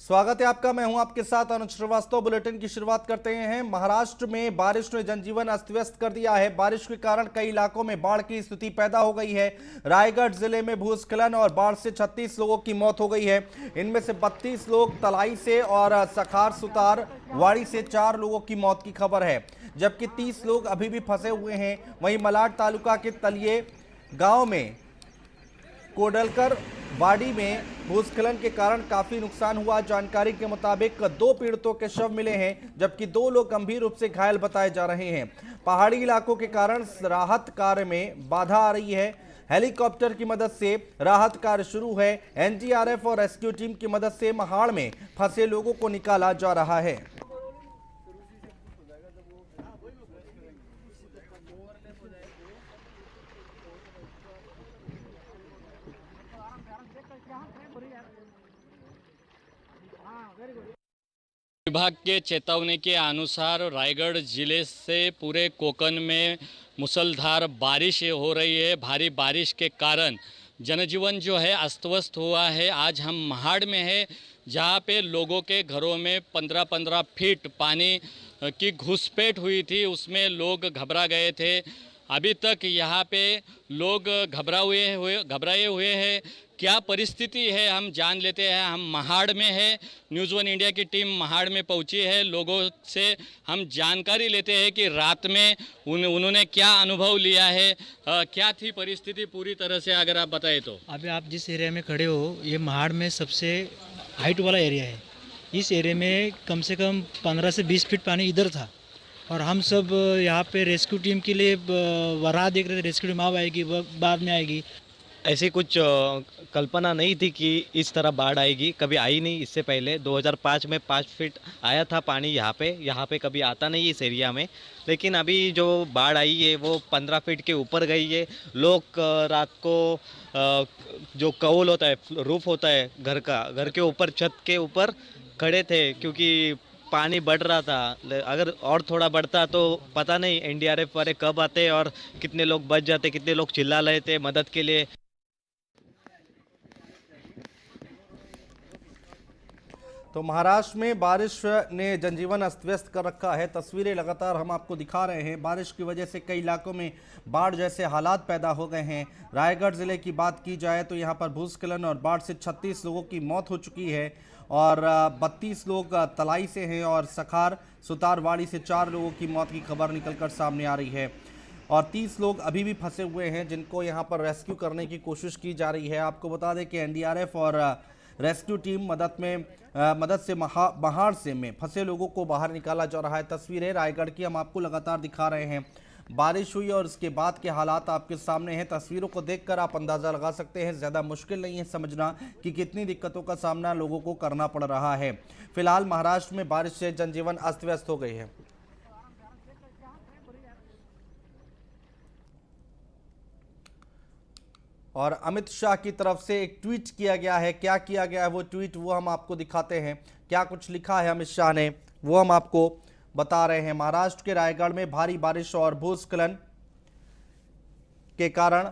स्वागत है आपका। मैं हूं आपके साथ अनुज श्रीवास्तव। बुलेटिन की शुरुआत करते हैं। महाराष्ट्र में बारिश ने जनजीवन अस्त व्यस्त कर दिया है। बारिश के कारण कई इलाकों में बाढ़ की स्थिति पैदा हो गई है। रायगढ़ जिले में भूस्खलन और बाढ़ से 36 लोगों की मौत हो गई है। इनमें से 32 लोग तलाई से और सखार सुतार वाड़ी से 4 लोगों की मौत की खबर है, जबकि 30 लोग अभी भी फंसे हुए हैं। वहीं मलाड तालुका के तलिये गांव में कोडलकर वाड़ी में भूस्खलन के कारण काफी नुकसान हुआ। जानकारी के मुताबिक 2 पीड़ितों के शव मिले हैं, जबकि 2 लोग गंभीर रूप से घायल बताए जा रहे हैं। पहाड़ी इलाकों के कारण राहत कार्य में बाधा आ रही है। हेलीकॉप्टर की मदद से राहत कार्य शुरू है। एनडीआरएफ और रेस्क्यू टीम की मदद से महाड़ में फंसे लोगों को निकाला जा रहा है। विभाग के चेतावनी के अनुसार रायगढ़ जिले से पूरे कोकण में मूसलाधार बारिश हो रही है। भारी बारिश के कारण जनजीवन जो है अस्त व्यस्त हुआ है। आज हम महाड़ में है, जहाँ पे लोगों के घरों में 15-15 फीट पानी की घुसपैठ हुई थी। उसमें लोग घबरा गए थे। अभी तक यहाँ पे लोग घबराए हुए हैं। क्या परिस्थिति है हम जान लेते हैं। हम महाड़ में है, न्यूज़ वन इंडिया की टीम महाड़ में पहुंची है। लोगों से हम जानकारी लेते हैं कि रात में उन्होंने क्या अनुभव लिया है, क्या थी परिस्थिति पूरी तरह से, अगर आप बताएं तो। अभी आप जिस एरिया में खड़े हो, ये महाड़ में सबसे हाइट वाला एरिया है। इस एरिया में कम से कम 15 से 20 फीट पानी इधर था, और हम सब यहाँ पे रेस्क्यू टीम के लिए राह देख रहे थे। रेस्क्यू टीम अब आएगी, बाद में आएगी। ऐसी कुछ कल्पना नहीं थी कि इस तरह बाढ़ आएगी। कभी आई नहीं। इससे पहले 2005 में 5 फीट आया था पानी यहाँ पे कभी आता नहीं इस एरिया में। लेकिन अभी जो बाढ़ आई है वो 15 फीट के ऊपर गई है। लोग रात को जो कौल होता है, रूफ होता है घर के ऊपर, छत के ऊपर खड़े थे, क्योंकि पानी बढ़ रहा था। अगर और थोड़ा बढ़ता तो पता नहीं एनडीआरएफ वाले कब आते और कितने लोग बच जाते, कितने लोग चिल्ला रहे थे मदद के लिए। तो महाराष्ट्र में बारिश ने जनजीवन अस्त व्यस्त कर रखा है। तस्वीरें लगातार हम आपको दिखा रहे हैं। बारिश की वजह से कई इलाकों में बाढ़ जैसे हालात पैदा हो गए हैं। रायगढ़ जिले की बात की जाए तो यहां पर भूस्खलन और बाढ़ से 36 लोगों की मौत हो चुकी है, और 32 लोग तलाई से हैं, और सखार सुतारवाड़ी से 4 लोगों की मौत की खबर निकलकर सामने आ रही है, और 30 लोग अभी भी फंसे हुए हैं, जिनको यहां पर रेस्क्यू करने की कोशिश की जा रही है। आपको बता दें कि एनडीआरएफ और रेस्क्यू टीम मदद से महाड़ से में फंसे लोगों को बाहर निकाला जा रहा है। तस्वीरें रायगढ़ की हम आपको लगातार दिखा रहे हैं। बारिश हुई और इसके बाद के हालात आपके सामने हैं। तस्वीरों को देखकर आप अंदाजा लगा सकते हैं। ज़्यादा मुश्किल नहीं है समझना कि कितनी दिक्कतों का सामना लोगों को करना पड़ रहा है। फिलहाल महाराष्ट्र में बारिश से जनजीवन अस्त व्यस्त हो गई है। और अमित शाह की तरफ से एक ट्वीट किया गया है। क्या किया गया है वो ट्वीट, वो हम आपको दिखाते हैं। क्या कुछ लिखा है अमित शाह ने, वो हम आपको बता रहे हैं। महाराष्ट्र के रायगढ़ में भारी बारिश और भूस्खलन के कारण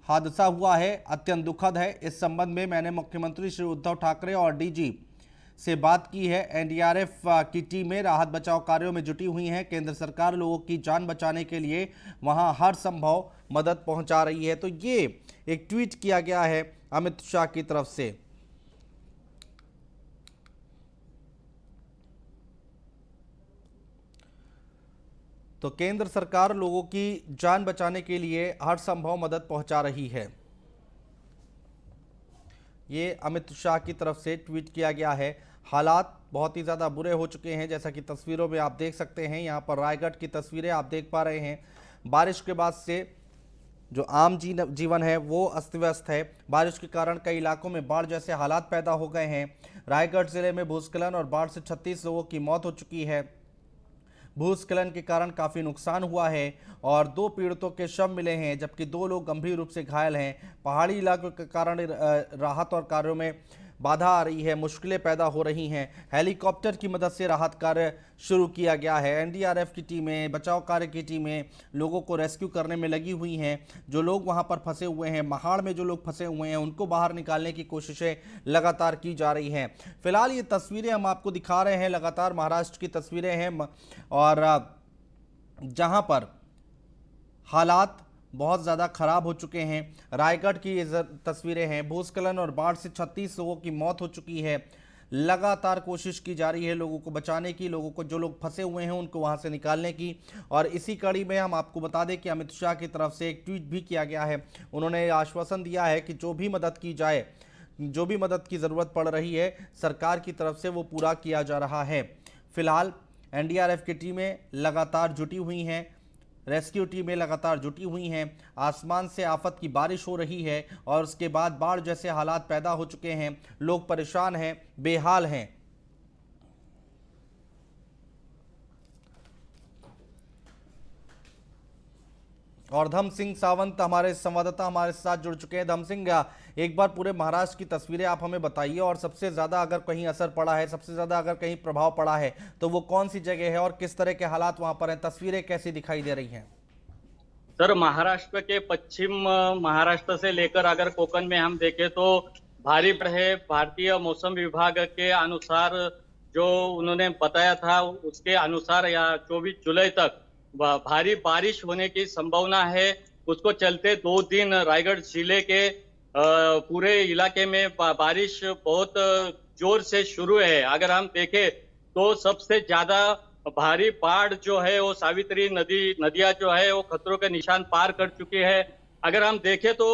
हादसा हुआ है, अत्यंत दुखद है। इस संबंध में मैंने मुख्यमंत्री श्री उद्धव ठाकरे और डीजी से बात की है। एनडीआरएफ की टीमें राहत बचाव कार्यों में जुटी हुई हैं। केंद्र सरकार लोगों की जान बचाने के लिए वहां हर संभव मदद पहुंचा रही है। तो ये एक ट्वीट किया गया है अमित शाह की तरफ से। तो केंद्र सरकार लोगों की जान बचाने के लिए हर संभव मदद पहुंचा रही है। ये अमित शाह की तरफ से ट्वीट किया गया है। हालात बहुत ही ज़्यादा बुरे हो चुके हैं, जैसा कि तस्वीरों में आप देख सकते हैं। यहाँ पर रायगढ़ की तस्वीरें आप देख पा रहे हैं। बारिश के बाद से जो आम जीवन है वो अस्त व्यस्त है। बारिश के कारण कई इलाकों में बाढ़ जैसे हालात पैदा हो गए हैं। रायगढ़ जिले में भूस्खलन और बाढ़ से 36 लोगों की मौत हो चुकी है। भूस्खलन के कारण काफ़ी नुकसान हुआ है और 2 पीड़ितों के शव मिले हैं, जबकि 2 लोग गंभीर रूप से घायल हैं। पहाड़ी इलाकों के कारण राहत और कार्यों में बाधा आ रही है, मुश्किलें पैदा हो रही हैं। हेलीकॉप्टर की मदद से राहत कार्य शुरू किया गया है। एनडीआरएफ की टीमें, बचाव कार्य की टीमें लोगों को रेस्क्यू करने में लगी हुई हैं। जो लोग वहां पर फंसे हुए हैं, महाड़ में जो लोग फंसे हुए हैं, उनको बाहर निकालने की कोशिशें लगातार की जा रही हैं। फिलहाल ये तस्वीरें हम आपको दिखा रहे हैं, लगातार महाराष्ट्र की तस्वीरें हैं और जहां पर हालात बहुत ज़्यादा खराब हो चुके हैं। रायगढ़ की ये तस्वीरें हैं। भूस्खलन और बाढ़ से 36 लोगों की मौत हो चुकी है। लगातार कोशिश की जा रही है लोगों को बचाने की, लोगों को, जो लोग फंसे हुए हैं उनको वहां से निकालने की। और इसी कड़ी में हम आपको बता दें कि अमित शाह की तरफ से एक ट्वीट भी किया गया है। उन्होंने आश्वासन दिया है कि जो भी मदद की जाए, जो भी मदद की ज़रूरत पड़ रही है, सरकार की तरफ से वो पूरा किया जा रहा है। फिलहाल एनडीआरएफ की टीमें लगातार जुटी हुई हैं, रेस्क्यू टीमें लगातार जुटी हुई हैं। आसमान से आफत की बारिश हो रही है और उसके बाद बाढ़ जैसे हालात पैदा हो चुके हैं। लोग परेशान हैं, बेहाल हैं। और धम सिंह सावंत हमारे संवाददाता हमारे साथ जुड़ चुके हैं। धम सिंह, एक बार पूरे महाराष्ट्र की तस्वीरें आप हमें बताइए और सबसे ज्यादा अगर कहीं असर पड़ा है, सबसे ज्यादा अगर कहीं प्रभाव पड़ा है तो वो कौन सी जगह है और किस तरह के हालात वहां पर हैं? तस्वीरें कैसी दिखाई दे रही हैं? सर, महाराष्ट्र के पश्चिम महाराष्ट्र से लेकर अगर कोकण में हम देखें तो भारी बाढ़ है। भारतीय मौसम विभाग के अनुसार जो उन्होंने बताया था उसके अनुसार या 24 जुलाई तक भारी बारिश होने की संभावना है। उसको चलते 2 दिन रायगढ़ जिले के पूरे इलाके में बारिश बहुत जोर से शुरू है। अगर हम देखें तो सबसे ज्यादा भारी बाढ़ जो है वो सावित्री नदियां जो है वो खतरों के निशान पार कर चुकी है। अगर हम देखें तो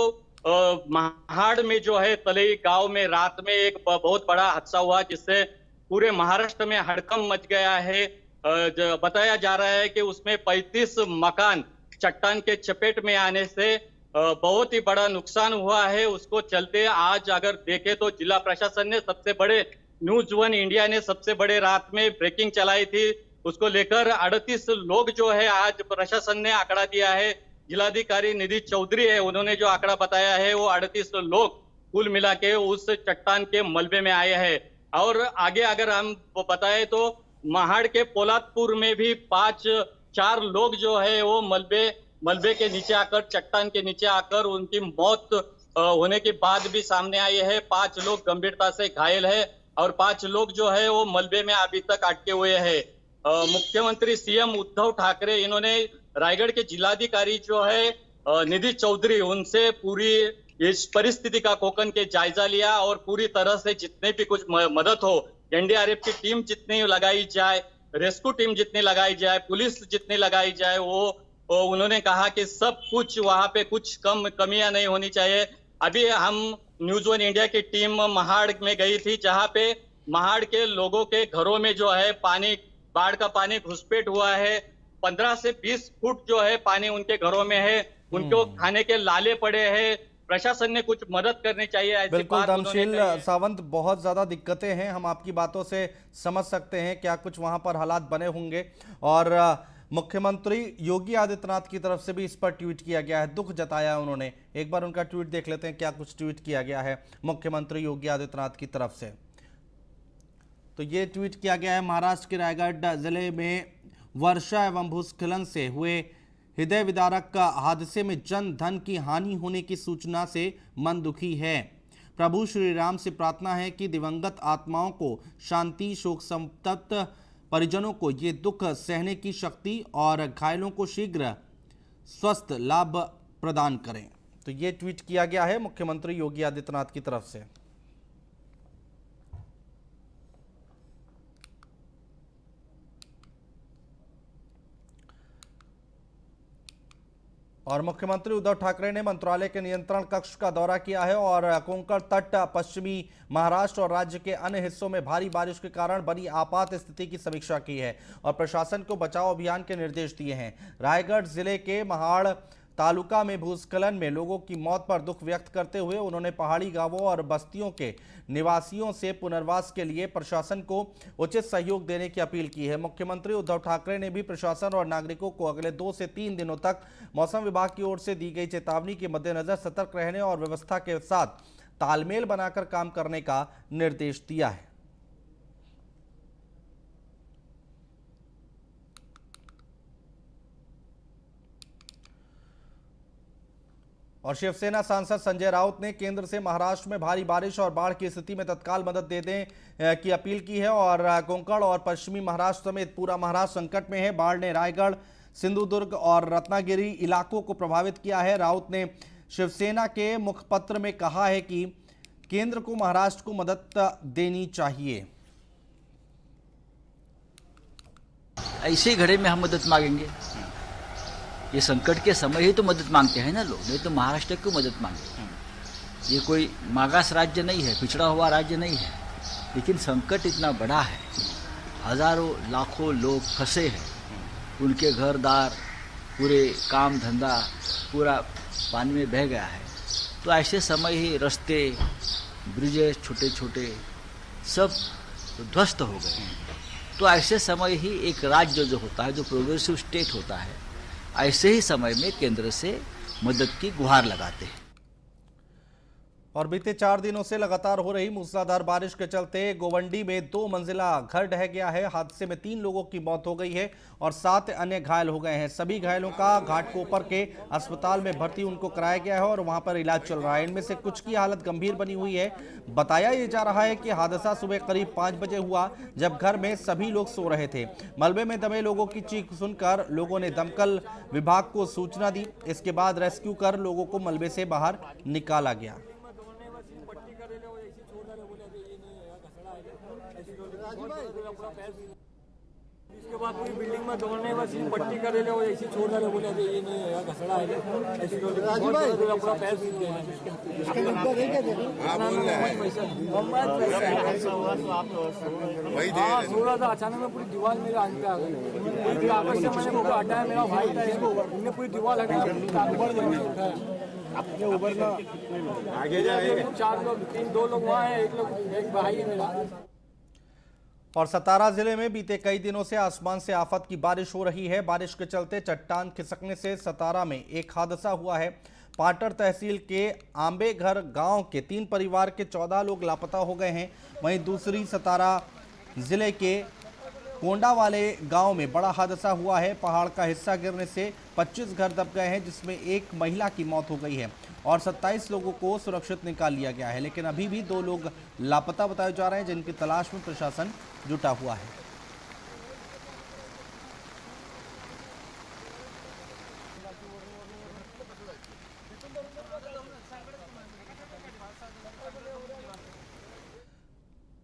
महाड़ में जो है तलई गांव में रात में एक बहुत बड़ा हादसा हुआ जिससे पूरे महाराष्ट्र में हड़कंप मच गया है। बताया जा रहा है कि उसमें 35 मकान चट्टान के चपेट में आने से बहुत ही बड़ा नुकसान हुआ है। उसको चलते आज अगर देखें तो जिला प्रशासन ने सबसे बड़े न्यूज वन इंडिया ने सबसे बड़े रात में ब्रेकिंग चलाई थी। उसको लेकर 38 लोग जो है आज प्रशासन ने आंकड़ा दिया है। जिलाधिकारी निधि चौधरी है, उन्होंने जो आंकड़ा बताया है वो 38 लोग कुल मिला के उस चट्टान के मलबे में आए हैं। और आगे अगर हम बताएं तो महाड़ के पोलादपुर में भी 4 लोग जो है वो मलबे के नीचे आकर, चट्टान के नीचे आकर उनकी मौत होने के बाद भी सामने आई है। 5 लोग गंभीरता से घायल है और 5 लोग जो है वो मलबे में अभी तक अटके हुए हैं। मुख्यमंत्री सीएम उद्धव ठाकरे इन्होंने रायगढ़ के जिलाधिकारी जो है निधि चौधरी, उनसे पूरी इस परिस्थिति का कोकण के जायजा लिया और पूरी तरह से जितने भी कुछ मदद हो, एनडीआरएफ की टीम जितनी लगाई जाए, रेस्क्यू टीम जितनी लगाई जाए, पुलिस जितनी लगाई जाए, वो उन्होंने कहा कि सब कुछ वहां पे कुछ कमियां नहीं होनी चाहिए। अभी हम न्यूज वन इंडिया की टीम महाड़ में गई थी जहां पे महाड़ के लोगों के घरों में जो है बाढ़ का पानी घुसपैठ हुआ है। 15 से 20 फुट जो है पानी उनके घरों में है। उनको खाने के लाले पड़े हैं। प्रशासन ने कुछ मदद करनी चाहिए। ऐसी बिल्कुल बात दमशील सावंत, बहुत ज्यादा दिक्कतें हैं, हम आपकी बातों से समझ सकते हैं क्या कुछ वहां पर हालात बने होंगे। और मुख्यमंत्री योगी आदित्यनाथ की तरफ से भी इस पर ट्वीट किया गया है, दुख जताया है उन्होंने। एक बार उनका ट्वीट देख लेते हैं, क्या कुछ ट्वीट किया गया है मुख्यमंत्री योगी आदित्यनाथ की तरफ से। तो ये ट्वीट किया गया है, महाराष्ट्र के रायगढ़ जिले में वर्षा एवं भूस्खलन से हुए हृदय विदारक हादसे में जन धन की हानि होने की सूचना से मन दुखी है। प्रभु श्री राम से प्रार्थना है कि दिवंगत आत्माओं को शांति, शोक संतप्त परिजनों को ये दुख सहने की शक्ति और घायलों को शीघ्र स्वस्थ लाभ प्रदान करें। तो ये ट्वीट किया गया है मुख्यमंत्री योगी आदित्यनाथ की तरफ से। और मुख्यमंत्री उद्धव ठाकरे ने मंत्रालय के नियंत्रण कक्ष का दौरा किया है और कोंकण तट, पश्चिमी महाराष्ट्र और राज्य के अन्य हिस्सों में भारी बारिश के कारण बनी आपात स्थिति की समीक्षा की है और प्रशासन को बचाव अभियान के निर्देश दिए हैं। रायगढ़ जिले के महाड़ तालुका में भूस्खलन में लोगों की मौत पर दुख व्यक्त करते हुए उन्होंने पहाड़ी गांवों और बस्तियों के निवासियों से पुनर्वास के लिए प्रशासन को उचित सहयोग देने की अपील की है। मुख्यमंत्री उद्धव ठाकरे ने भी प्रशासन और नागरिकों को अगले 2 से 3 दिनों तक मौसम विभाग की ओर से दी गई चेतावनी के मद्देनजर सतर्क रहने और व्यवस्था के साथ तालमेल बनाकर काम करने का निर्देश दिया है। और शिवसेना सांसद संजय राउत ने केंद्र से महाराष्ट्र में भारी बारिश और बाढ़ की स्थिति में तत्काल मदद दे दें की अपील की है। और कोंकण और पश्चिमी महाराष्ट्र समेत पूरा महाराष्ट्र संकट में है। बाढ़ ने रायगढ़, सिंधुदुर्ग और रत्नागिरी इलाकों को प्रभावित किया है। राउत ने शिवसेना के मुखपत्र में कहा है कि केंद्र को महाराष्ट्र को मदद देनी चाहिए। ऐसे घड़े में हम मदद मांगेंगे? ये संकट के समय ही तो मदद मांगते हैं ना लोग, नहीं तो महाराष्ट्र क्यों मदद मांगे? ये कोई मागास राज्य नहीं है, पिछड़ा हुआ राज्य नहीं है, लेकिन संकट इतना बड़ा है, हजारों लाखों लोग फंसे हैं, उनके घर दार, पूरे काम धंधा पूरा पानी में बह गया है। तो ऐसे समय ही रास्ते, ब्रिजेस छोटे छोटे सब ध्वस्त हो गए। तो ऐसे समय ही एक राज्य जो होता है, जो प्रोग्रेसिव स्टेट होता है, ऐसे ही समय में केंद्र से मदद की गुहार लगाते हैं। और बीते 4 दिनों से लगातार हो रही मूसलाधार बारिश के चलते गोवंडी में 2 मंजिला घर ढह गया है। हादसे में 3 लोगों की मौत हो गई है और 7 अन्य घायल हो गए हैं। सभी घायलों का घाटकोपर के अस्पताल में भर्ती उनको कराया गया है और वहां पर इलाज चल रहा है। इनमें से कुछ की हालत गंभीर बनी हुई है। बताया ये जा रहा है कि हादसा सुबह करीब 5 बजे हुआ, जब घर में सभी लोग सो रहे थे। मलबे में दबे लोगों की चीख सुनकर लोगों ने दमकल विभाग को सूचना दी। इसके बाद रेस्क्यू कर लोगों को मलबे से बाहर निकाला गया। इसके बाद पूरी बिल्डिंग में दौड़ने बस पट्टी कर ले, ऐसी छोड़ रहे बोले ये नहीं है घसड़ा है, ऐसी पूरा पैर सीख गया। सो रहा था, अचानक में पूरी दीवार मेरे आगे आ गई। आपस से मैंने पूरा हटाया, मेरा भाई था, उन्होंने पूरी दीवार हटाया, उबरना आगे जाए। 4 लोग, 2 लोग वहाँ है, एक भाई है मेरा। और सतारा जिले में बीते कई दिनों से आसमान से आफत की बारिश हो रही है। बारिश के चलते चट्टान खिसकने से सतारा में एक हादसा हुआ है। पाटर तहसील के आंबेघर गांव के 3 परिवार के 14 लोग लापता हो गए हैं। वहीं दूसरी सतारा जिले के कोंडा वाले गांव में बड़ा हादसा हुआ है। पहाड़ का हिस्सा गिरने से 25 घर दब गए हैं, जिसमें एक महिला की मौत हो गई है और 27 लोगों को सुरक्षित निकाल लिया गया है। लेकिन अभी भी 2 लोग लापता बताए जा रहे हैं, जिनकी तलाश में प्रशासन जुटा हुआ है।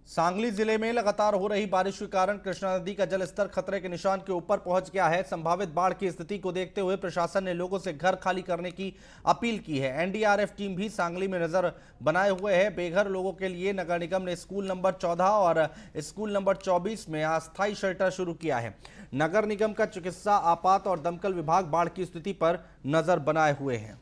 सांगली जिले में लगातार हो रही बारिश के कारण कृष्णा नदी का जलस्तर खतरे के निशान के ऊपर पहुंच गया है। संभावित बाढ़ की स्थिति को देखते हुए प्रशासन ने लोगों से घर खाली करने की अपील की है। एनडीआरएफ टीम भी सांगली में नजर बनाए हुए है। बेघर लोगों के लिए नगर निगम ने स्कूल नंबर 14 और स्कूल नंबर 24 में अस्थायी शेल्टर शुरू किया है। नगर निगम का चिकित्सा, आपात और दमकल विभाग बाढ़ की स्थिति पर नजर बनाए हुए हैं।